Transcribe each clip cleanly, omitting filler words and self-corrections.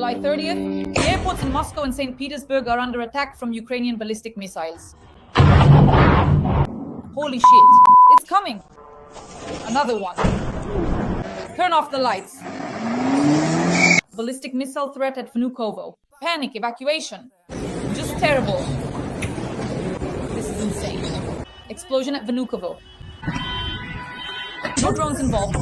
July 30th, the airports in Moscow and St. Petersburg are under attack from Ukrainian ballistic missiles. Holy shit, it's coming! Another one. Turn off the lights. Ballistic missile threat at Vnukovo. Panic, evacuation. Just terrible. This is insane. Explosion at Vnukovo. No drones involved.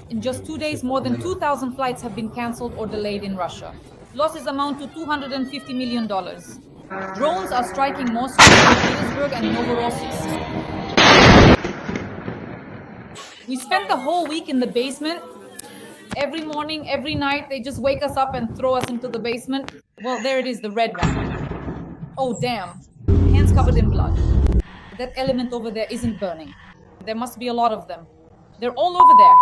In just 2 days, more than 2,000 flights have been cancelled or delayed in Russia. Losses amount to $250 million. Drones are striking Moscow, Petersburg, and Novorossiysk. We spent the whole week in the basement. Every morning, every night, they just wake us up and throw us into the basement. Well, there it is, the red one. Oh, damn. Hands covered in blood. That element over there isn't burning. There must be a lot of them. They're all over there.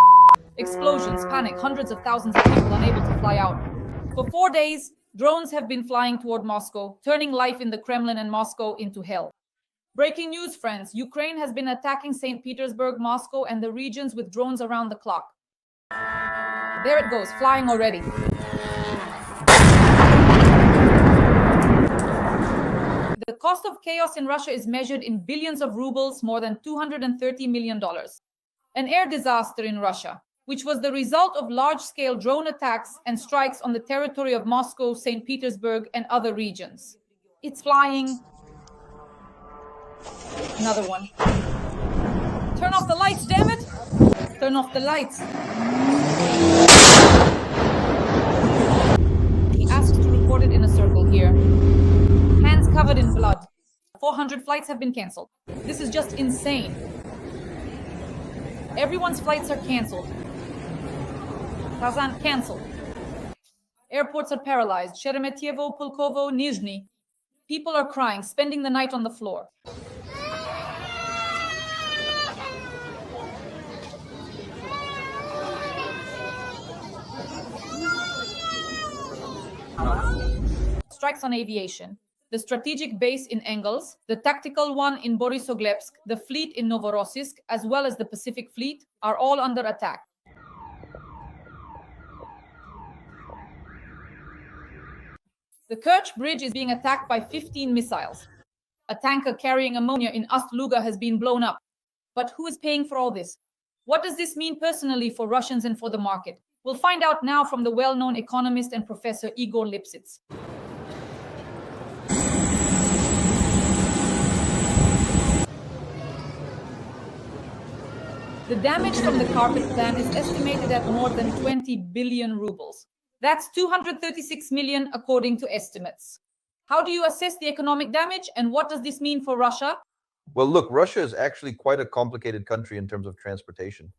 Explosions, panic, hundreds of thousands of people unable to fly out. For 4 days, drones have been flying toward Moscow, turning life in the Kremlin and Moscow into hell. Breaking news, friends. Ukraine has been attacking St. Petersburg, Moscow, and the regions with drones around the clock. There it goes, flying already. The cost of chaos in Russia is measured in billions of rubles, more than $230 million. An air disaster in Russia, which was the result of large-scale drone attacks and strikes on the territory of Moscow, St. Petersburg, and other regions. It's flying. Another one. Turn off the lights, damn it! Turn off the lights. He asks to record it in a circle here. Hands covered in blood. 400 flights have been cancelled. This is just insane. Everyone's flights are cancelled. Kazan cancelled. Airports are paralyzed. Sheremetyevo, Pulkovo, Nizhny. People are crying, spending the night on the floor. Strikes on aviation. The strategic base in Engulfed, the tactical one in Borisoglepsk, the fleet in Novorossiysk, as well as the Pacific Fleet, are all under attack. The Kerch Bridge is being attacked by 15 missiles. A tanker carrying ammonia in Ust-Luga has been blown up. But who is paying for all this? What does this mean personally for Russians and for the market? We'll find out now from the well-known economist and professor Igor Lipsitz. The damage from the carpet plant is estimated at more than 20 billion rubles. That's 236 million according to estimates. How do you assess the economic damage, and what does this mean for Russia? Well, look, Russia is actually quite a complicated country in terms of transportation.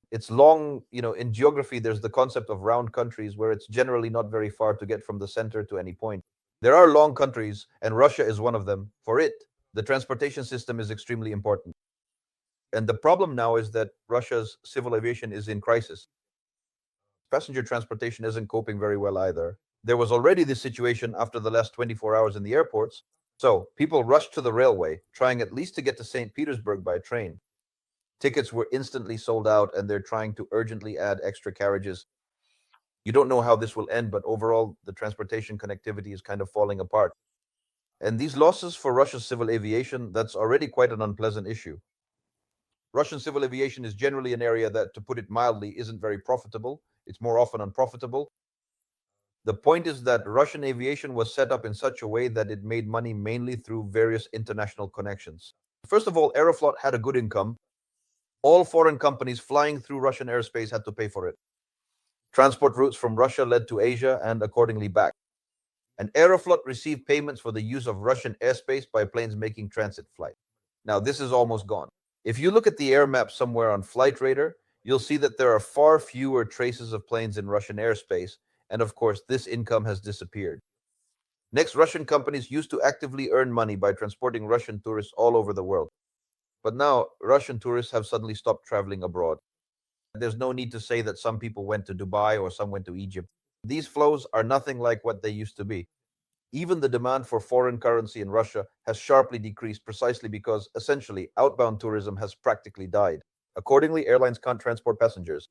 It's long, in geography, there's the concept of round countries where it's generally not very far to get from the center to any point. There are long countries, and Russia is one of them. For it, the transportation system is extremely important. And the problem now is that Russia's civil aviation is in crisis. Passenger transportation isn't coping very well either. There was already this situation after the last 24 hours in the airports. So people rushed to the railway, trying at least to get to St. Petersburg by train. Tickets were instantly sold out, and they're trying to urgently add extra carriages. You don't know how this will end, but overall, the transportation connectivity is kind of falling apart. And these losses for Russia's civil aviation, that's already quite an unpleasant issue. Russian civil aviation is generally an area that, to put it mildly, isn't very profitable. It's more often unprofitable. The point is that Russian aviation was set up in such a way that it made money mainly through various international connections. First of all, Aeroflot had a good income. All foreign companies flying through Russian airspace had to pay for it. Transport routes from Russia led to Asia and accordingly back. And Aeroflot received payments for the use of Russian airspace by planes making transit flights. Now, this is almost gone. If you look at the air map somewhere on Flight Radar, you'll see that there are far fewer traces of planes in Russian airspace, and of course, this income has disappeared. Next, Russian companies used to actively earn money by transporting Russian tourists all over the world. But now, Russian tourists have suddenly stopped traveling abroad. There's no need to say that some people went to Dubai or some went to Egypt. These flows are nothing like what they used to be. Even the demand for foreign currency in Russia has sharply decreased precisely because, essentially, outbound tourism has practically died. Accordingly, airlines can't transport passengers.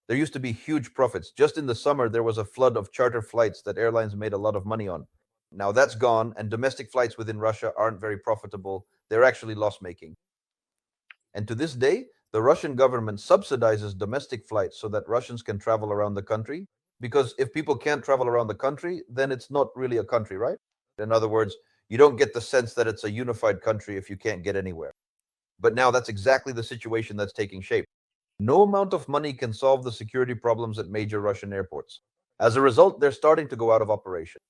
There used to be huge profits. Just in the summer, there was a flood of charter flights that airlines made a lot of money on. Now that's gone, and domestic flights within Russia aren't very profitable. They're actually loss-making. And to this day, the Russian government subsidizes domestic flights so that Russians can travel around the country. Because if people can't travel around the country, then it's not really a country, right? In other words, you don't get the sense that it's a unified country if you can't get anywhere. But now that's exactly the situation that's taking shape. No amount of money can solve the security problems at major Russian airports. As a result, they're starting to go out of operation.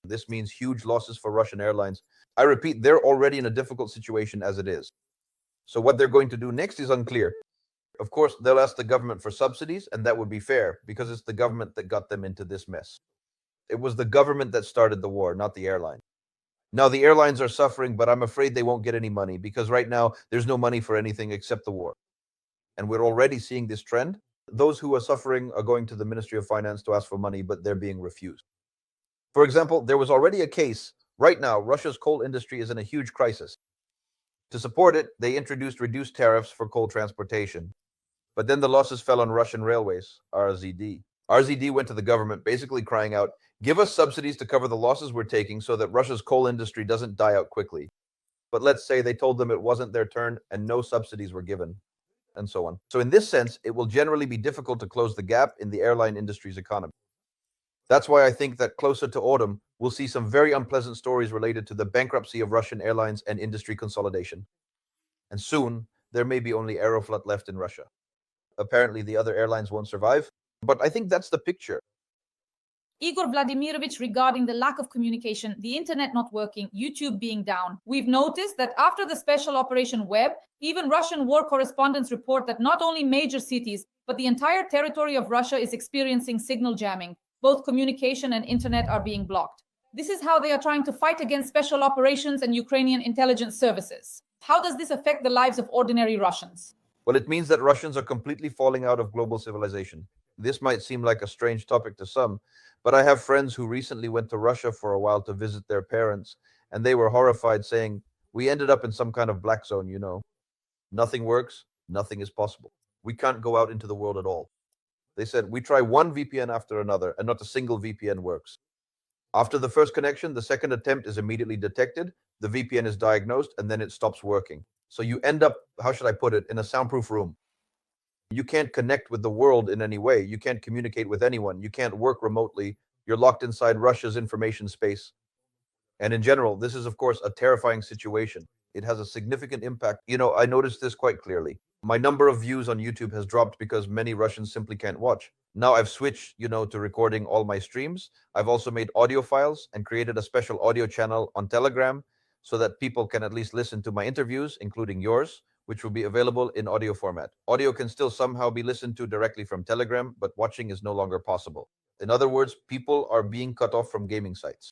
This means huge losses for Russian airlines. I repeat, they're already in a difficult situation as it is. So what they're going to do next is unclear. Of course, they'll ask the government for subsidies, and that would be fair because it's the government that got them into this mess. It was the government that started the war, not the airline. Now, the airlines are suffering, but I'm afraid they won't get any money because right now there's no money for anything except the war. And we're already seeing this trend. Those who are suffering are going to the Ministry of Finance to ask for money, but they're being refused. For example, there was already a case. Right now, Russia's coal industry is in a huge crisis. To support it, they introduced reduced tariffs for coal transportation. But then the losses fell on Russian railways, RZD. RZD went to the government basically crying out, give us subsidies to cover the losses we're taking so that Russia's coal industry doesn't die out quickly. But let's say they told them it wasn't their turn and no subsidies were given, and so on. So in this sense, it will generally be difficult to close the gap in the airline industry's economy. That's why I think that closer to autumn, we'll see some very unpleasant stories related to the bankruptcy of Russian airlines and industry consolidation. And soon, there may be only Aeroflot left in Russia. Apparently, the other airlines won't survive, but I think that's the picture. Igor Vladimirovich, regarding the lack of communication, the internet not working, YouTube being down, we've noticed that after the special operation Web, even Russian war correspondents report that not only major cities, but the entire territory of Russia is experiencing signal jamming. Both communication and internet are being blocked. This is how they are trying to fight against special operations and Ukrainian intelligence services. How does this affect the lives of ordinary Russians? Well, it means that Russians are completely falling out of global civilization. This might seem like a strange topic to some, but I have friends who recently went to Russia for a while to visit their parents, and they were horrified, saying, we ended up in some kind of black zone, you know. Nothing works, nothing is possible. We can't go out into the world at all. They said, we try one VPN after another, and not a single VPN works. After the first connection, the second attempt is immediately detected, the VPN is diagnosed, and then it stops working. So you end up, how should I put it, in a soundproof room. You can't connect with the world in any way. You can't communicate with anyone. You can't work remotely. You're locked inside Russia's information space. And in general, this is, of course, a terrifying situation. It has a significant impact. You know, I noticed this quite clearly. My number of views on YouTube has dropped because many Russians simply can't watch. Now I've switched, to recording all my streams. I've also made audio files and created a special audio channel on Telegram so that people can at least listen to my interviews, including yours, which will be available in audio format. Audio can still somehow be listened to directly from Telegram, but watching is no longer possible. In other words, people are being cut off from gaming sites.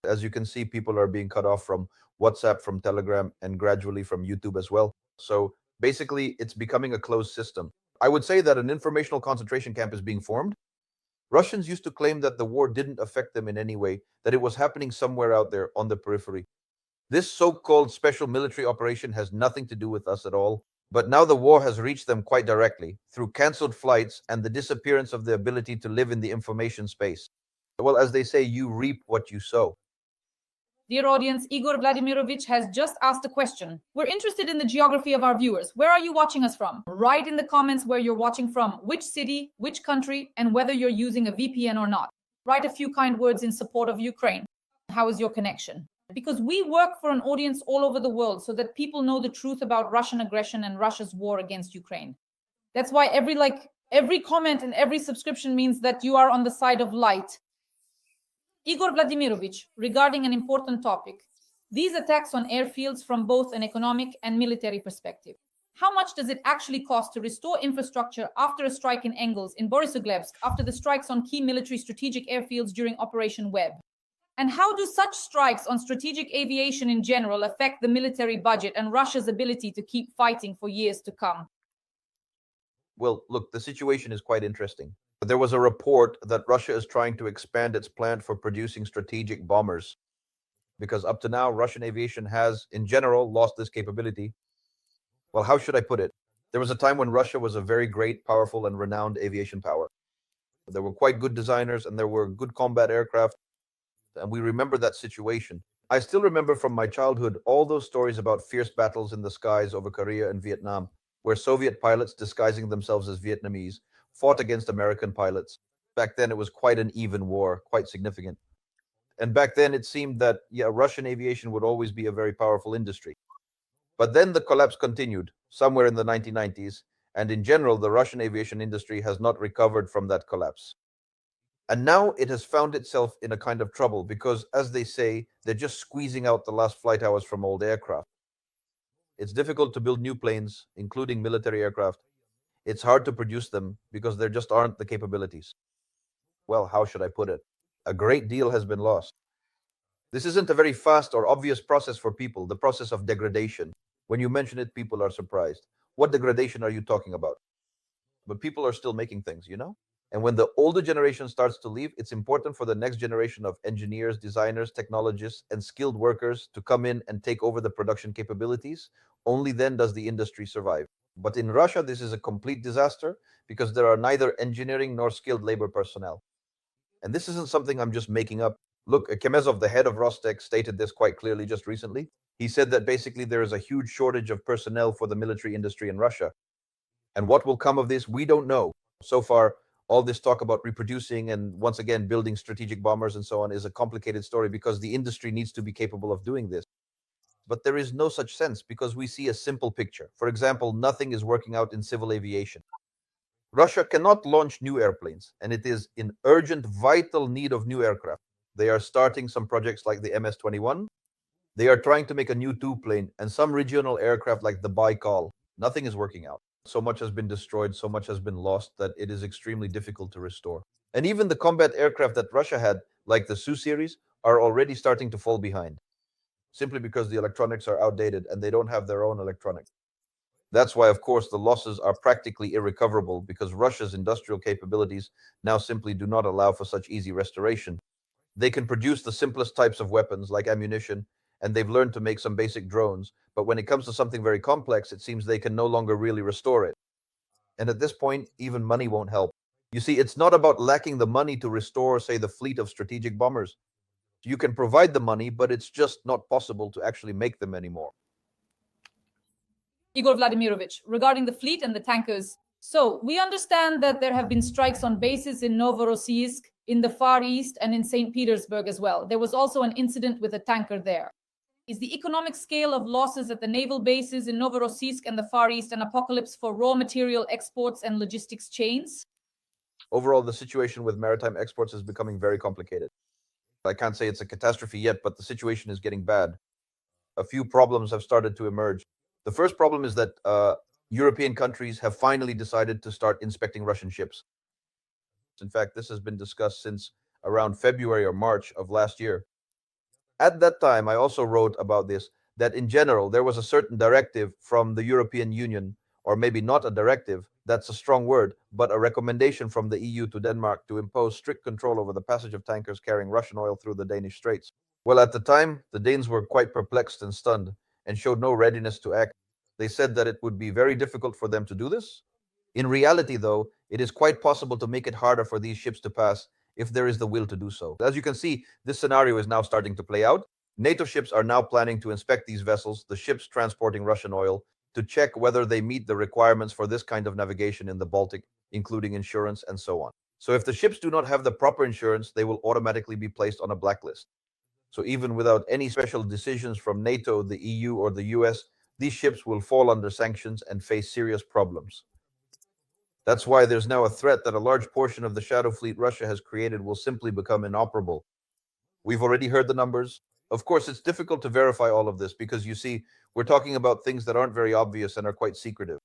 As you can see, people are being cut off from WhatsApp, from Telegram, and gradually from YouTube as well. So basically, it's becoming a closed system. I would say that an informational concentration camp is being formed. Russians used to claim that the war didn't affect them in any way, that it was happening somewhere out there on the periphery. This so-called special military operation has nothing to do with us at all. But now the war has reached them quite directly through cancelled flights and the disappearance of the ability to live in the information space. Well, as they say, you reap what you sow. Dear audience, Igor Vladimirovich has just asked a question. We're interested in the geography of our viewers. Where are you watching us from? Write in the comments where you're watching from, which city, which country, and whether you're using a VPN or not. Write a few kind words in support of Ukraine. How is your connection? Because we work for an audience all over the world so that people know the truth about Russian aggression and Russia's war against Ukraine. That's why every comment and every subscription means that you are on the side of light. Igor Vladimirovich, regarding an important topic, these attacks on airfields from both an economic and military perspective. How much does it actually cost to restore infrastructure after a strike in Engulfed, in Borisovlevsk, after the strikes on key military strategic airfields during Operation Web? And how do such strikes on strategic aviation in general affect the military budget and Russia's ability to keep fighting for years to come? Well, look, the situation is quite interesting. There was a report that Russia is trying to expand its plant for producing strategic bombers, because up to now, Russian aviation has, in general, lost this capability. Well, how should I put it? There was a time when Russia was a very great, powerful, and renowned aviation power. There were quite good designers and there were good combat aircraft, and we remember that situation. I still remember from my childhood all those stories about fierce battles in the skies over Korea and Vietnam, where Soviet pilots disguising themselves as Vietnamese fought against American pilots. Back then, it was quite an even war, quite significant. And back then, it seemed that, yeah, Russian aviation would always be a very powerful industry. But then the collapse continued somewhere in the 1990s, and in general, the Russian aviation industry has not recovered from that collapse. And now it has found itself in a kind of trouble because, as they say, they're just squeezing out the last flight hours from old aircraft. It's difficult to build new planes, including military aircraft. It's hard to produce them because there just aren't the capabilities. Well, how should I put it? A great deal has been lost. This isn't a very fast or obvious process for people, the process of degradation. When you mention it, people are surprised. What degradation are you talking about? But people are still making things. And when the older generation starts to leave, it's important for the next generation of engineers, designers, technologists, and skilled workers to come in and take over the production capabilities. Only then does the industry survive. But in Russia, this is a complete disaster because there are neither engineering nor skilled labor personnel. And this isn't something I'm just making up. Look, Kemezov, the head of Rostec, stated this quite clearly just recently. He said that basically there is a huge shortage of personnel for the military industry in Russia. And what will come of this, we don't know. So far, all this talk about reproducing and once again building strategic bombers and so on is a complicated story because the industry needs to be capable of doing this. But there is no such sense because we see a simple picture. For example, nothing is working out in civil aviation. Russia cannot launch new airplanes, and it is in urgent, vital need of new aircraft. They are starting some projects like the MS-21. They are trying to make a new two-plane and some regional aircraft like the Baikal. Nothing is working out. So much has been destroyed, so much has been lost that it is extremely difficult to restore. And even the combat aircraft that Russia had, like the Su series, are already starting to fall behind, simply because the electronics are outdated and they don't have their own electronics. That's why, of course, the losses are practically irrecoverable because Russia's industrial capabilities now simply do not allow for such easy restoration. They can produce the simplest types of weapons like ammunition, and they've learned to make some basic drones, but when it comes to something very complex, it seems they can no longer really restore it. And at this point, even money won't help. You see, it's not about lacking the money to restore, say, the fleet of strategic bombers. You can provide the money, but it's just not possible to actually make them anymore. Igor Vladimirovich, regarding the fleet and the tankers. So we understand that there have been strikes on bases in Novorossiysk, in the Far East, and in St. Petersburg as well. There was also an incident with a tanker there. Is the economic scale of losses at the naval bases in Novorossiysk and the Far East an apocalypse for raw material exports and logistics chains? Overall, the situation with maritime exports is becoming very complicated. I can't say it's a catastrophe yet, but the situation is getting bad. A few problems have started to emerge. The first problem is that European countries have finally decided to start inspecting Russian ships. In fact, this has been discussed since around February or March of last year. At that time, I also wrote about this, that in general, there was a certain directive from the European Union, or maybe not a directive, that's a strong word, but a recommendation from the EU to Denmark to impose strict control over the passage of tankers carrying Russian oil through the Danish Straits. Well, at the time, the Danes were quite perplexed and stunned and showed no readiness to act. They said that it would be very difficult for them to do this. In reality, though, it is quite possible to make it harder for these ships to pass if there is the will to do so. As you can see, this scenario is now starting to play out. NATO ships are now planning to inspect these vessels, the ships transporting Russian oil, to check whether they meet the requirements for this kind of navigation in the Baltic, including insurance and so on. So if the ships do not have the proper insurance, they will automatically be placed on a blacklist. So even without any special decisions from NATO, the EU, or the US, these ships will fall under sanctions and face serious problems. That's why there's now a threat that a large portion of the shadow fleet Russia has created will simply become inoperable. We've already heard the numbers. Of course, it's difficult to verify all of this because you see, we're talking about things that aren't very obvious and are quite secretive.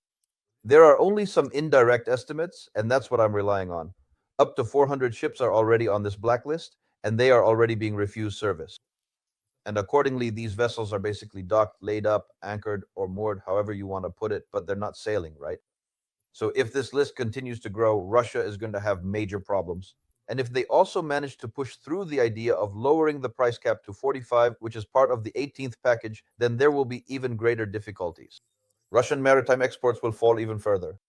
There are only some indirect estimates, and that's what I'm relying on. Up to 400 ships are already on this blacklist, and they are already being refused service. And accordingly, these vessels are basically docked, laid up, anchored, or moored, however you want to put it, but they're not sailing, right? So if this list continues to grow, Russia is going to have major problems. And if they also manage to push through the idea of lowering the price cap to 45, which is part of the 18th package, then there will be even greater difficulties. Russian maritime exports will fall even further.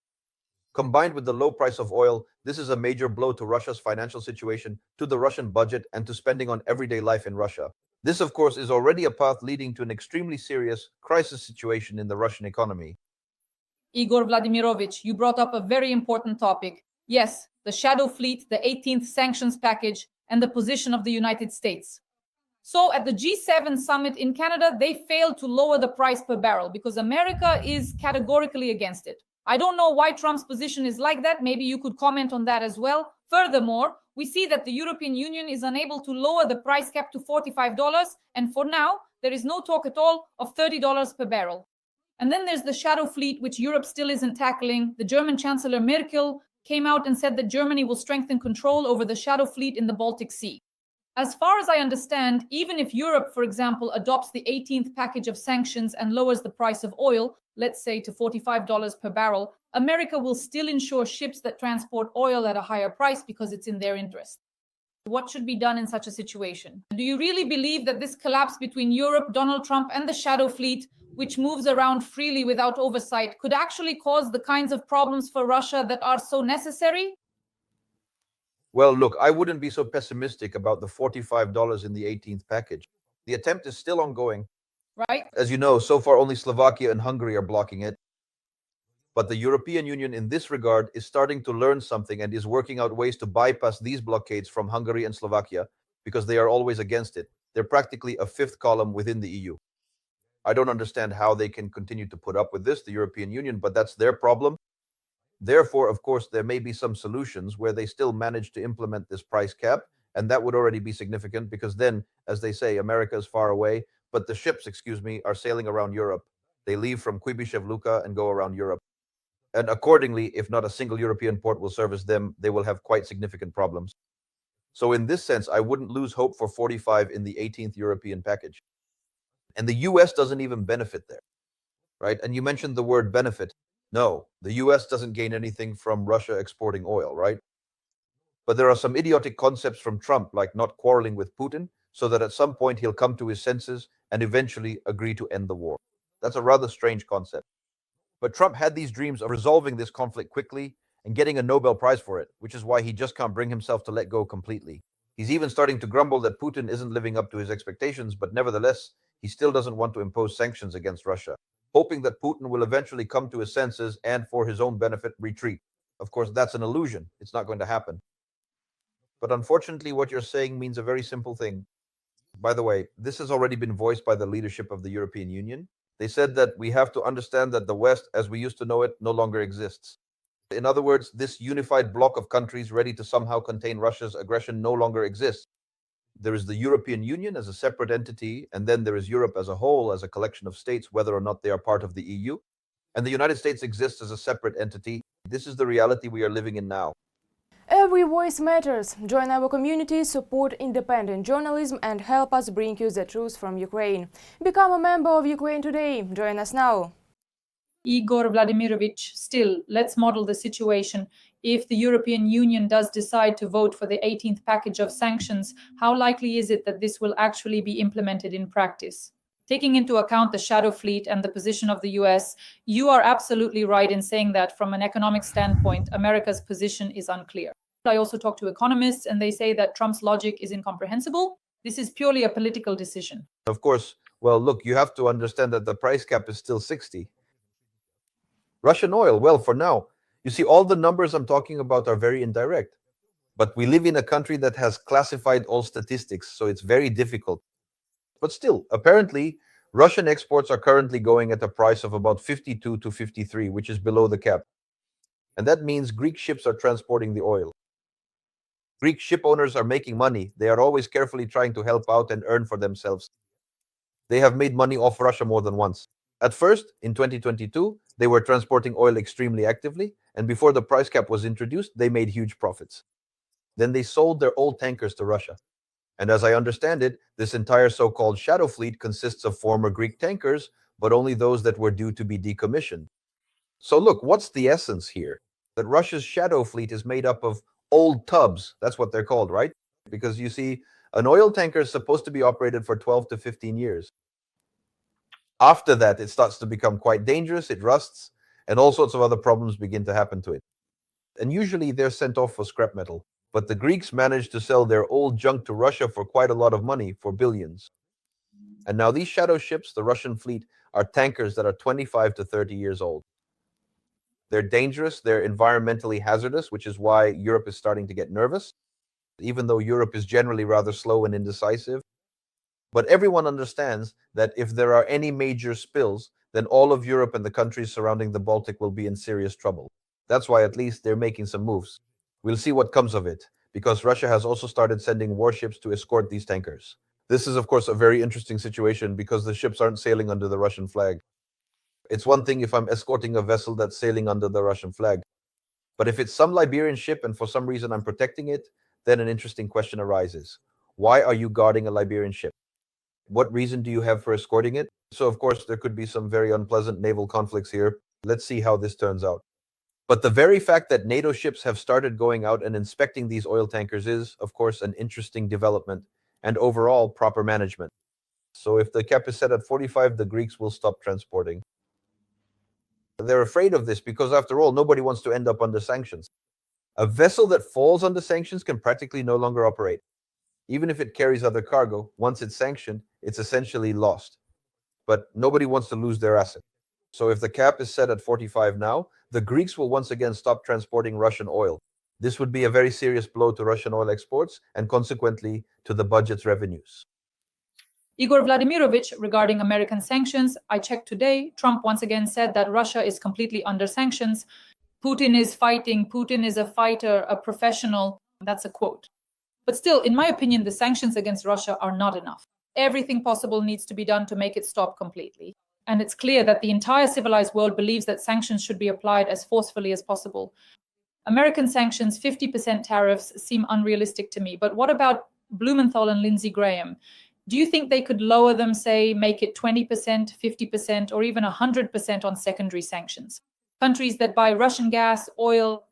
Combined with the low price of oil, this is a major blow to Russia's financial situation, to the Russian budget, and to spending on everyday life in Russia. This, of course, is already a path leading to an extremely serious crisis situation in the Russian economy. Igor Vladimirovich, you brought up a very important topic. Yes, the shadow fleet, the 18th sanctions package, and the position of the United States. So at the G7 summit in Canada, they failed to lower the price per barrel because America is categorically against it. I don't know why Trump's position is like that. Maybe you could comment on that as well. Furthermore, we see that the European Union is unable to lower the price cap to $45, and for now, there is no talk at all of $30 per barrel. And then there's the shadow fleet, which Europe still isn't tackling. The German Chancellor Merkel came out and said that Germany will strengthen control over the shadow fleet in the Baltic Sea. As far as I understand, even if Europe, for example, adopts the 18th package of sanctions and lowers the price of oil, let's say to $45 per barrel, America will still ensure ships that transport oil at a higher price because it's in their interest. What should be done in such a situation? Do you really believe that this collapse between Europe, Donald Trump, and the shadow fleet, which moves around freely without oversight, could actually cause the kinds of problems for Russia that are so necessary? Well, look, I wouldn't be so pessimistic about the $45 in the 18th package. The attempt is still ongoing. Right? As you know, so far only Slovakia and Hungary are blocking it. But the European Union in this regard is starting to learn something and is working out ways to bypass these blockades from Hungary and Slovakia because they are always against it. They're practically a fifth column within the EU. I don't understand how they can continue to put up with this, the European Union, but that's their problem. Therefore, of course, there may be some solutions where they still manage to implement this price cap, and that would already be significant because then, as they say, America is far away, but the ships, are sailing around Europe. They leave from Kuibyshev Luka and go around Europe. And accordingly, if not a single European port will service them, they will have quite significant problems. So in this sense, I wouldn't lose hope for 45 in the 18th European package. And the US doesn't even benefit there, right? And you mentioned the word benefit. No, the US doesn't gain anything from Russia exporting oil, right? But there are some idiotic concepts from Trump, like not quarreling with Putin, so that at some point he'll come to his senses and eventually agree to end the war. That's a rather strange concept. But Trump had these dreams of resolving this conflict quickly and getting a Nobel Prize for it, which is why he just can't bring himself to let go completely. He's even starting to grumble that Putin isn't living up to his expectations, but nevertheless, he still doesn't want to impose sanctions against Russia, hoping that Putin will eventually come to his senses and, for his own benefit, retreat. Of course, that's an illusion. It's not going to happen. But unfortunately, what you're saying means a very simple thing. By the way, this has already been voiced by the leadership of the European Union. They said that we have to understand that the West, as we used to know it, no longer exists. In other words, this unified bloc of countries ready to somehow contain Russia's aggression no longer exists. There is the European Union as a separate entity, and then there is Europe as a whole, as a collection of states, whether or not they are part of the EU. And the United States exists as a separate entity. This is the reality we are living in now. Every voice matters. Join our community, support independent journalism and help us bring you the truth from Ukraine. Become a member of Ukraine Today. Join us now. Igor Vladimirovich, still, let's model the situation. If the European Union does decide to vote for the 18th package of sanctions, how likely is it that this will actually be implemented in practice? Taking into account the shadow fleet and the position of the US, you are absolutely right in saying that from an economic standpoint, America's position is unclear. I also talk to economists and they say that Trump's logic is incomprehensible. This is purely a political decision. Of course, well, look, you have to understand that the price cap is still 60. Russian oil, well, for now, you see, all the numbers I'm talking about are very indirect. But we live in a country that has classified all statistics, so it's very difficult. But still, apparently, Russian exports are currently going at a price of about 52 to 53, which is below the cap. And that means Greek ships are transporting the oil. Greek ship owners are making money. They are always carefully trying to help out and earn for themselves. They have made money off Russia more than once. At first, in 2022, they were transporting oil extremely actively, and before the price cap was introduced, they made huge profits. Then they sold their old tankers to Russia. And as I understand it, this entire so-called shadow fleet consists of former Greek tankers, but only those that were due to be decommissioned. So look, what's the essence here? That Russia's shadow fleet is made up of old tubs. That's what they're called, right? Because you see, an oil tanker is supposed to be operated for 12 to 15 years. After that, it starts to become quite dangerous, it rusts, and all sorts of other problems begin to happen to it. And usually they're sent off for scrap metal. But the Greeks managed to sell their old junk to Russia for quite a lot of money, for billions. And now these shadow ships, the Russian fleet, are tankers that are 25 to 30 years old. They're dangerous, they're environmentally hazardous, which is why Europe is starting to get nervous, even though Europe is generally rather slow and indecisive. But everyone understands that if there are any major spills, then all of Europe and the countries surrounding the Baltic will be in serious trouble. That's why at least they're making some moves. We'll see what comes of it, because Russia has also started sending warships to escort these tankers. This is, of course, a very interesting situation because the ships aren't sailing under the Russian flag. It's one thing if I'm escorting a vessel that's sailing under the Russian flag. But if it's some Liberian ship and for some reason I'm protecting it, then an interesting question arises. Why are you guarding a Liberian ship? What reason do you have for escorting it? So, of course, there could be some very unpleasant naval conflicts here. Let's see how this turns out. But the very fact that NATO ships have started going out and inspecting these oil tankers is, of course, an interesting development and overall proper management. So if the cap is set at 45, the Greeks will stop transporting. They're afraid of this because, after all, nobody wants to end up under sanctions. A vessel that falls under sanctions can practically no longer operate. Even if it carries other cargo, once it's sanctioned, it's essentially lost. But nobody wants to lose their asset. So if the cap is set at 45 now, the Greeks will once again stop transporting Russian oil. This would be a very serious blow to Russian oil exports and consequently to the budget's revenues. Igor Vladimirovich, regarding American sanctions, I checked today. Trump once again said that Russia is completely under sanctions. Putin is fighting. Putin is a fighter, a professional. That's a quote. But still, in my opinion, the sanctions against Russia are not enough. Everything possible needs to be done to make it stop completely. And it's clear that the entire civilized world believes that sanctions should be applied as forcefully as possible. American sanctions, 50% tariffs, seem unrealistic to me. But what about Blumenthal and Lindsey Graham? Do you think they could lower them, say, make it 20%, 50%, or even 100% on secondary sanctions? Countries that buy Russian gas, oil,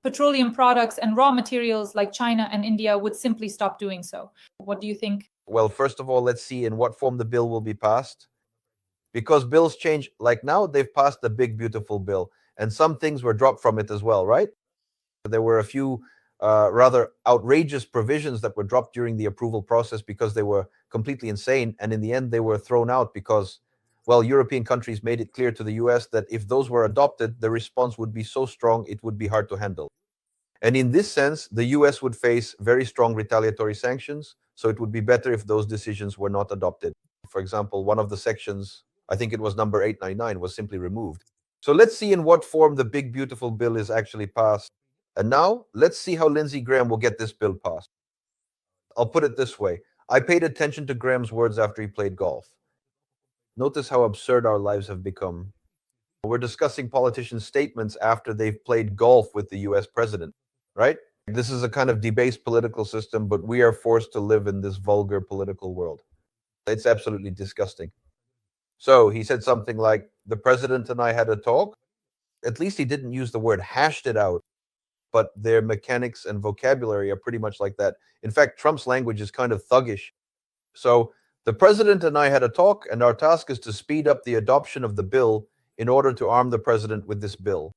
petroleum products, and raw materials like China and India would simply stop doing so. What do you think? Well, first of all, let's see in what form the bill will be passed. Because bills change, like now they've passed the big, beautiful bill, and some things were dropped from it as well, right? There were a few rather outrageous provisions that were dropped during the approval process because they were completely insane, and in the end they were thrown out because, well, European countries made it clear to the US that if those were adopted, the response would be so strong it would be hard to handle. And in this sense, the US would face very strong retaliatory sanctions, so it would be better if those decisions were not adopted. For example, one of the sections, I think it was number 899, was simply removed. So let's see in what form the big, beautiful bill is actually passed. And now, let's see how Lindsey Graham will get this bill passed. I'll put it this way. I paid attention to Graham's words after he played golf. Notice how absurd our lives have become. We're discussing politicians' statements after they've played golf with the US president, right? This is a kind of debased political system, but we are forced to live in this vulgar political world. It's absolutely disgusting. So he said something like, the president and I had a talk. At least he didn't use the word hashed it out, but their mechanics and vocabulary are pretty much like that. In fact, Trump's language is kind of thuggish. So the president and I had a talk, and our task is to speed up the adoption of the bill in order to arm the president with this bill.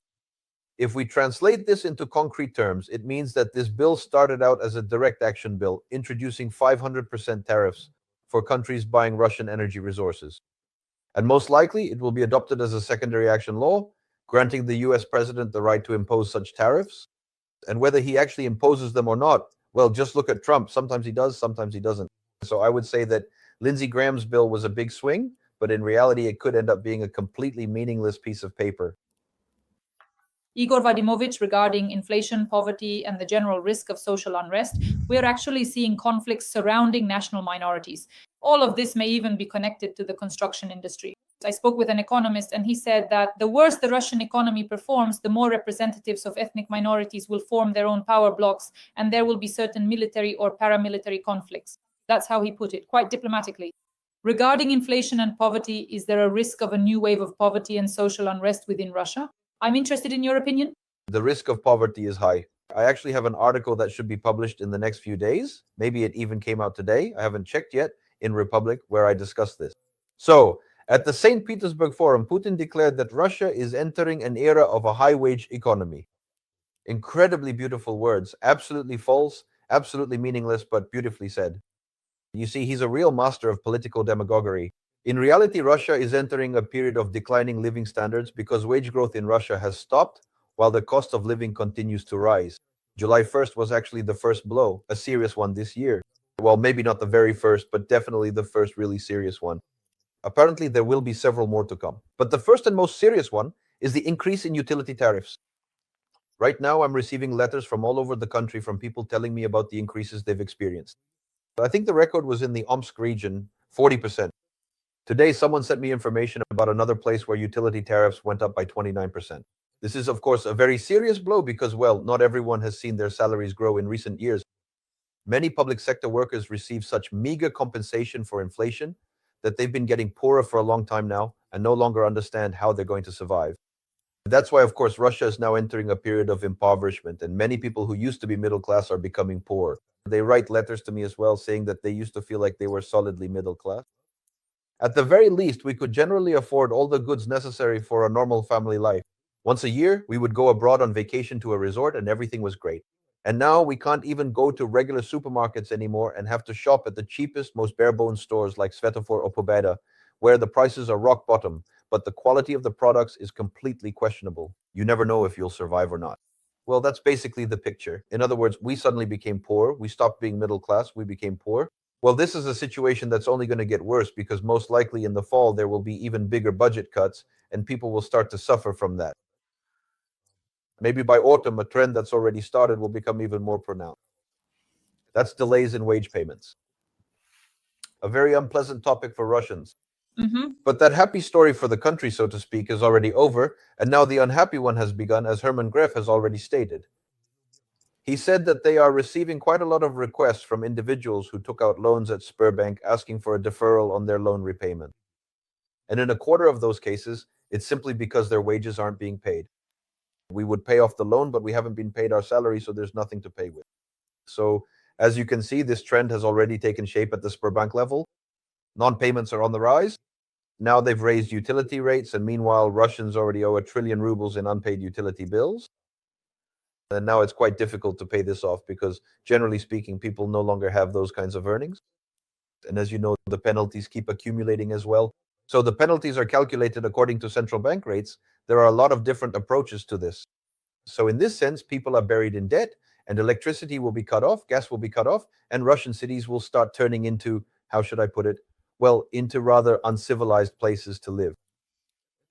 If we translate this into concrete terms, it means that this bill started out as a direct action bill, introducing 500% tariffs for countries buying Russian energy resources. And most likely, it will be adopted as a secondary action law, granting the US president the right to impose such tariffs. And whether he actually imposes them or not, well, just look at Trump. Sometimes he does, sometimes he doesn't. So I would say that Lindsey Graham's bill was a big swing, but in reality, it could end up being a completely meaningless piece of paper. Igor Vadimovich, regarding inflation, poverty, and the general risk of social unrest, we are actually seeing conflicts surrounding national minorities. All of this may even be connected to the construction industry. I spoke with an economist, and he said that the worse the Russian economy performs, the more representatives of ethnic minorities will form their own power blocks, and there will be certain military or paramilitary conflicts. That's how he put it, quite diplomatically. Regarding inflation and poverty, is there a risk of a new wave of poverty and social unrest within Russia? I'm interested in your opinion. The risk of poverty is high. I actually have an article that should be published in the next few days. Maybe it even came out today. I haven't checked yet, in Republic, where I discuss this. So, At the St. Petersburg Forum, Putin declared that Russia is entering an era of a high-wage economy. Incredibly beautiful words, absolutely false, absolutely meaningless, but beautifully said. You see, he's a real master of political demagoguery. In reality, Russia is entering a period of declining living standards because wage growth in Russia has stopped while the cost of living continues to rise. July 1st was actually the first blow, a serious one this year. Well, maybe not the very first, but definitely the first really serious one. Apparently, there will be several more to come. But the first and most serious one is the increase in utility tariffs. Right now, I'm receiving letters from all over the country from people telling me about the increases they've experienced. I think the record was in the Omsk region, 40%. Today, someone sent me information about another place where utility tariffs went up by 29%. This is, of course, a very serious blow because, well, not everyone has seen their salaries grow in recent years. Many public sector workers receive such meager compensation for inflation that they've been getting poorer for a long time now and no longer understand how they're going to survive. That's why, of course, Russia is now entering a period of impoverishment, and many people who used to be middle class are becoming poor. They write letters to me as well saying that they used to feel like they were solidly middle class. At the very least, we could generally afford all the goods necessary for a normal family life. Once a year, we would go abroad on vacation to a resort and everything was great. And now we can't even go to regular supermarkets anymore and have to shop at the cheapest, most bare-bones stores like Svetofor or Pobeda, where the prices are rock bottom, but the quality of the products is completely questionable. You never know if you'll survive or not. Well, that's basically the picture. In other words, we suddenly became poor. We stopped being middle class. We became poor. Well, this is a situation that's only going to get worse because most likely in the fall there will be even bigger budget cuts and people will start to suffer from that. Maybe by autumn, a trend that's already started will become even more pronounced. That's delays in wage payments. A very unpleasant topic for Russians. But that happy story for the country, so to speak, is already over, and now the unhappy one has begun, as Herman Greff has already stated. He said that they are receiving quite a lot of requests from individuals who took out loans at Sberbank asking for a deferral on their loan repayment. And in a quarter of those cases, it's simply because their wages aren't being paid. We would pay off the loan, but we haven't been paid our salary, so there's nothing to pay with. So, as you can see, this trend has already taken shape at the Sberbank level. Non-payments are on the rise. Now they've raised utility rates, and meanwhile, Russians already owe 1 trillion rubles in unpaid utility bills. And now it's quite difficult to pay this off because, generally speaking, people no longer have those kinds of earnings. And as you know, the penalties keep accumulating as well. So the penalties are calculated according to central bank rates. There are a lot of different approaches to this. So in this sense, people are buried in debt, and electricity will be cut off, gas will be cut off, and Russian cities will start turning into, how should I put it? Well, into rather uncivilized places to live.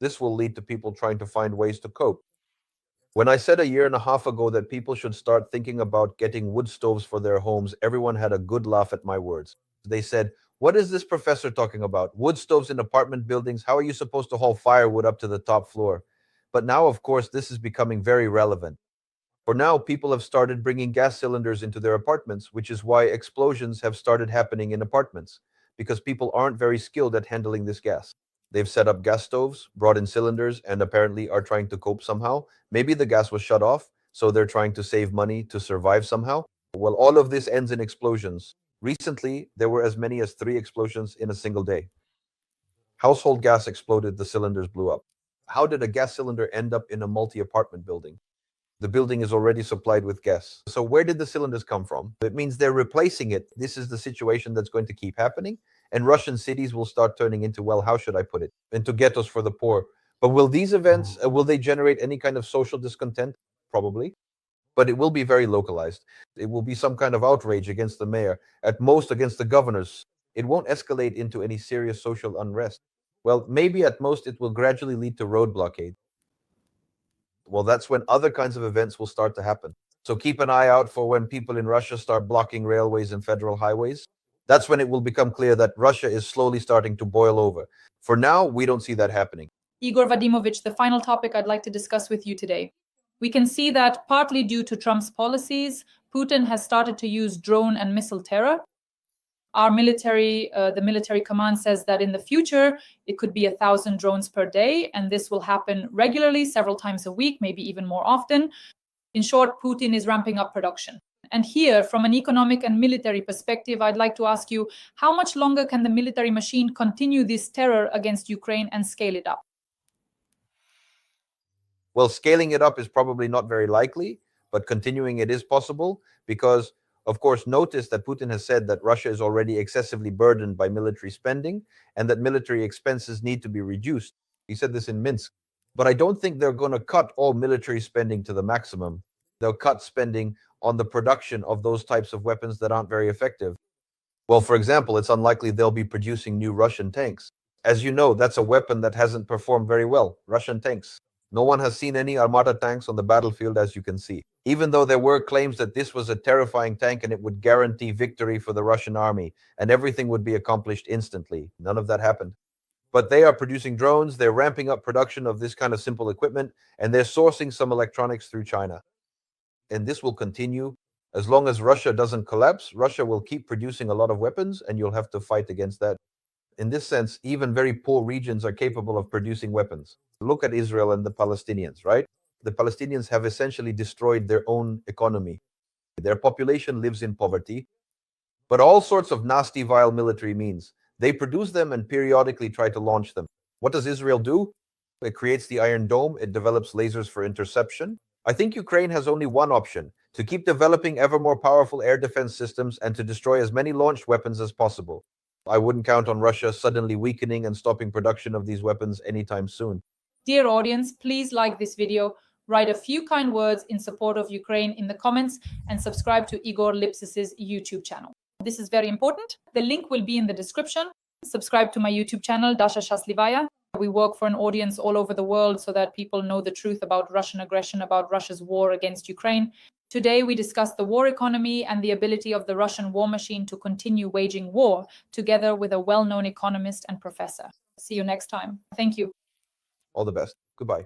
This will lead to people trying to find ways to cope. When I said a year and a half ago that people should start thinking about getting wood stoves for their homes, everyone had a good laugh at my words. They said, "What is this professor talking about? Wood stoves in apartment buildings? How are you supposed to haul firewood up to the top floor?" But now, of course, this is becoming very relevant. For now, people have started bringing gas cylinders into their apartments, which is why explosions have started happening in apartments, because people aren't very skilled at handling this gas. They've set up gas stoves, brought in cylinders, and apparently are trying to cope somehow. Maybe the gas was shut off, so they're trying to save money to survive somehow. Well, all of this ends in explosions. Recently, there were as many as 3 explosions in a single day. Household gas exploded, the cylinders blew up. How did a gas cylinder end up in a multi-apartment building? The building is already supplied with gas. So where did the cylinders come from? It means they're replacing it. This is the situation that's going to keep happening. And Russian cities will start turning into, well, how should I put it? Into ghettos for the poor. But will these events, will they generate any kind of social discontent? Probably. But it will be very localized. It will be some kind of outrage against the mayor, at most against the governors. It won't escalate into any serious social unrest. Well, maybe at most it will gradually lead to road blockade. Well, that's when other kinds of events will start to happen. So keep an eye out for when people in Russia start blocking railways and federal highways. That's when it will become clear that Russia is slowly starting to boil over. For now, we don't see that happening. Igor Vadimovich, the final topic I'd like to discuss with you today. We can see that partly due to Trump's policies, Putin has started to use drone and missile terror. Our military, the military command says that in the future, it could be 1,000 drones per day, and this will happen regularly, several times a week, maybe even more often. In short, Putin is ramping up production. And here, from an economic and military perspective, I'd like to ask you, how much longer can the military machine continue this terror against Ukraine and scale it up? Well, scaling it up is probably not very likely, but continuing it is possible because, of course, notice that Putin has said that Russia is already excessively burdened by military spending and that military expenses need to be reduced. He said this in Minsk. But I don't think they're going to cut all military spending to the maximum. They'll cut spending on the production of those types of weapons that aren't very effective. Well, for example, it's unlikely they'll be producing new Russian tanks. As you know, that's a weapon that hasn't performed very well, Russian tanks. No one has seen any Armata tanks on the battlefield, as you can see. Even though there were claims that this was a terrifying tank and it would guarantee victory for the Russian army and everything would be accomplished instantly. None of that happened. But they are producing drones, they're ramping up production of this kind of simple equipment, and they're sourcing some electronics through China. And this will continue. As long as Russia doesn't collapse, Russia will keep producing a lot of weapons, and you'll have to fight against that. In this sense, even very poor regions are capable of producing weapons. Look at Israel and the Palestinians, right? The Palestinians have essentially destroyed their own economy. Their population lives in poverty, but all sorts of nasty, vile military means. They produce them and periodically try to launch them. What does Israel do? It creates the Iron Dome. It develops lasers for interception. I think Ukraine has only one option: to keep developing ever more powerful air defense systems and to destroy as many launched weapons as possible. I wouldn't count on Russia suddenly weakening and stopping production of these weapons anytime soon. Dear audience, please like this video, write a few kind words in support of Ukraine in the comments, and subscribe to Igor Lipsis's YouTube channel. This is very important. The link will be in the description. Subscribe to my YouTube channel, Dasha Shaslivaya. We work for an audience all over the world so that people know the truth about Russian aggression, about Russia's war against Ukraine. Today, we discuss the war economy and the ability of the Russian war machine to continue waging war, together with a well-known economist and professor. See you next time. Thank you. All the best. Goodbye.